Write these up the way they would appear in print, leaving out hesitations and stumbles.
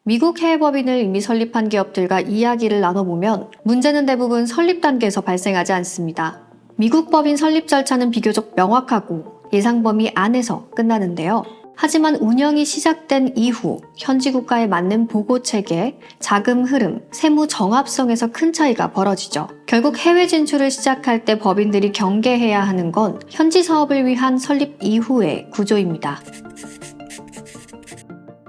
미국 해외법인을 이미 설립한 기업들과 이야기를 나눠보면 문제는 대부분 설립 단계에서 발생하지 않습니다. 미국 법인 설립 절차는 비교적 명확하고 예상 범위 안에서 끝나는데요. 하지만 운영이 시작된 이후 현지 국가에 맞는 보고 체계, 자금 흐름, 세무 정합성에서 큰 차이가 벌어지죠. 결국 해외 진출을 시작할 때 법인들이 경계해야 하는 건 현지 사업을 위한 설립 이후의 구조입니다.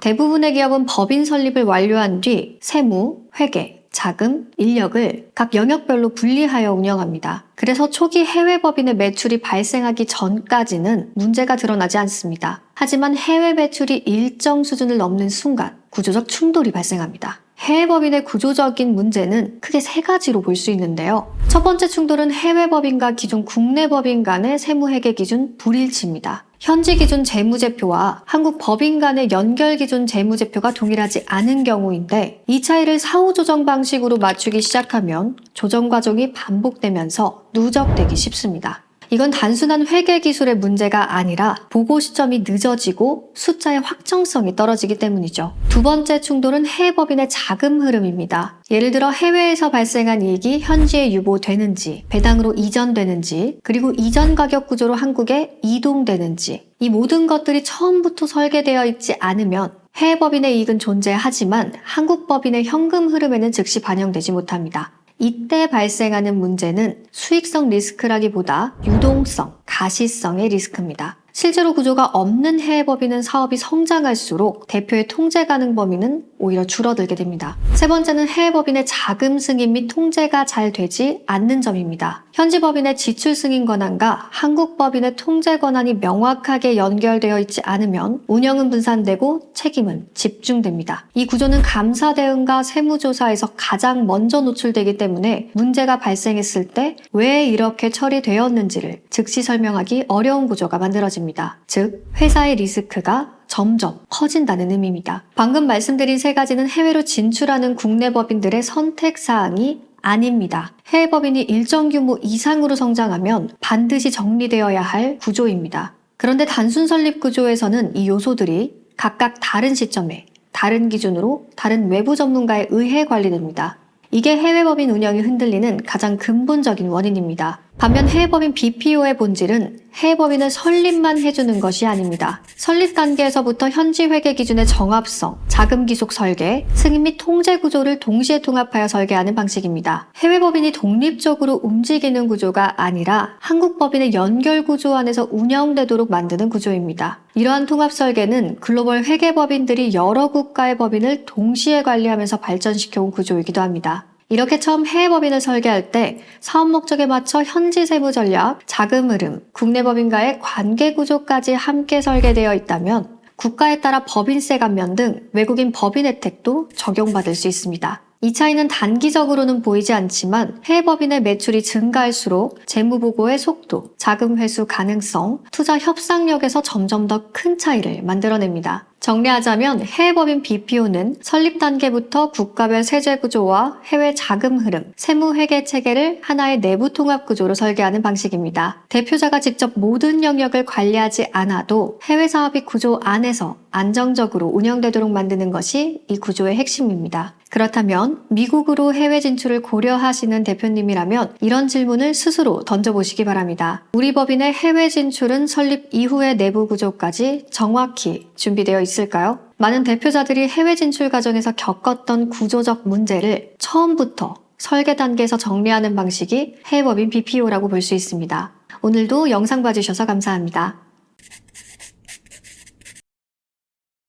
대부분의 기업은 법인 설립을 완료한 뒤 세무, 회계, 자금, 인력을 각 영역별로 분리하여 운영합니다. 그래서 초기 해외 법인의 매출이 발생하기 전까지는 문제가 드러나지 않습니다. 하지만 해외 매출이 일정 수준을 넘는 순간 구조적 충돌이 발생합니다. 해외 법인의 구조적인 문제는 크게 세 가지로 볼 수 있는데요. 첫 번째 충돌은 해외 법인과 기존 국내 법인 간의 세무회계 기준 불일치입니다. 현지 기준 재무제표와 한국 법인 간의 연결 기준 재무제표가 동일하지 않은 경우인데 이 차이를 사후 조정 방식으로 맞추기 시작하면 조정 과정이 반복되면서 누적되기 쉽습니다. 이건 단순한 회계 기술의 문제가 아니라 보고 시점이 늦어지고 숫자의 확정성이 떨어지기 때문이죠. 두 번째 충돌은 해외 법인의 자금 흐름입니다. 예를 들어 해외에서 발생한 이익이 현지에 유보되는지, 배당으로 이전되는지, 그리고 이전 가격 구조로 한국에 이동되는지 이 모든 것들이 처음부터 설계되어 있지 않으면 해외 법인의 이익은 존재하지만 한국 법인의 현금 흐름에는 즉시 반영되지 못합니다. 이때 발생하는 문제는 수익성 리스크라기보다 유동성, 가시성의 리스크입니다. 실제로 구조가 없는 해외 법인은 사업이 성장할수록 대표의 통제 가능 범위는 오히려 줄어들게 됩니다. 세 번째는 해외 법인의 자금 승인 및 통제가 잘 되지 않는 점입니다. 현지 법인의 지출 승인 권한과 한국 법인의 통제 권한이 명확하게 연결되어 있지 않으면 운영은 분산되고 책임은 집중됩니다. 이 구조는 감사 대응과 세무조사에서 가장 먼저 노출되기 때문에 문제가 발생했을 때 왜 이렇게 처리되었는지를 즉시 설명하기 어려운 구조가 만들어집니다. 즉, 회사의 리스크가 점점 커진다는 의미입니다. 방금 말씀드린 세 가지는 해외로 진출하는 국내 법인들의 선택사항이 아닙니다. 해외 법인이 일정 규모 이상으로 성장하면 반드시 정리되어야 할 구조입니다. 그런데 단순 설립 구조에서는 이 요소들이 각각 다른 시점에 다른 기준으로 다른 외부 전문가에 의해 관리됩니다. 이게 해외 법인 운영이 흔들리는 가장 근본적인 원인입니다. 반면 해외 법인 BPO의 본질은 해외 법인을 설립만 해주는 것이 아닙니다. 설립 단계에서부터 현지 회계 기준의 정합성, 자금 기속 설계, 승인 및 통제 구조를 동시에 통합하여 설계하는 방식입니다. 해외 법인이 독립적으로 움직이는 구조가 아니라 한국 법인의 연결 구조 안에서 운영되도록 만드는 구조입니다. 이러한 통합 설계는 글로벌 회계 법인들이 여러 국가의 법인을 동시에 관리하면서 발전시켜온 구조이기도 합니다. 이렇게 처음 해외 법인을 설계할 때 사업 목적에 맞춰 현지 세무 전략, 자금 흐름, 국내 법인과의 관계 구조까지 함께 설계되어 있다면 국가에 따라 법인세 감면 등 외국인 법인 혜택도 적용받을 수 있습니다. 이 차이는 단기적으로는 보이지 않지만 해외 법인의 매출이 증가할수록 재무보고의 속도, 자금 회수 가능성, 투자 협상력에서 점점 더 큰 차이를 만들어냅니다. 정리하자면 해외 법인 BPO는 설립 단계부터 국가별 세제 구조와 해외 자금 흐름, 세무 회계 체계를 하나의 내부 통합 구조로 설계하는 방식입니다. 대표자가 직접 모든 영역을 관리하지 않아도 해외 사업이 구조 안에서 안정적으로 운영되도록 만드는 것이 이 구조의 핵심입니다. 그렇다면 미국으로 해외 진출을 고려하시는 대표님이라면 이런 질문을 스스로 던져보시기 바랍니다. 우리 법인의 해외 진출은 설립 이후의 내부 구조까지 정확히 준비되어 있을까요? 많은 대표자들이 해외 진출 과정에서 겪었던 구조적 문제를 처음부터 설계 단계에서 정리하는 방식이 해외 법인 BPO라고 볼 수 있습니다. 오늘도 영상 봐주셔서 감사합니다.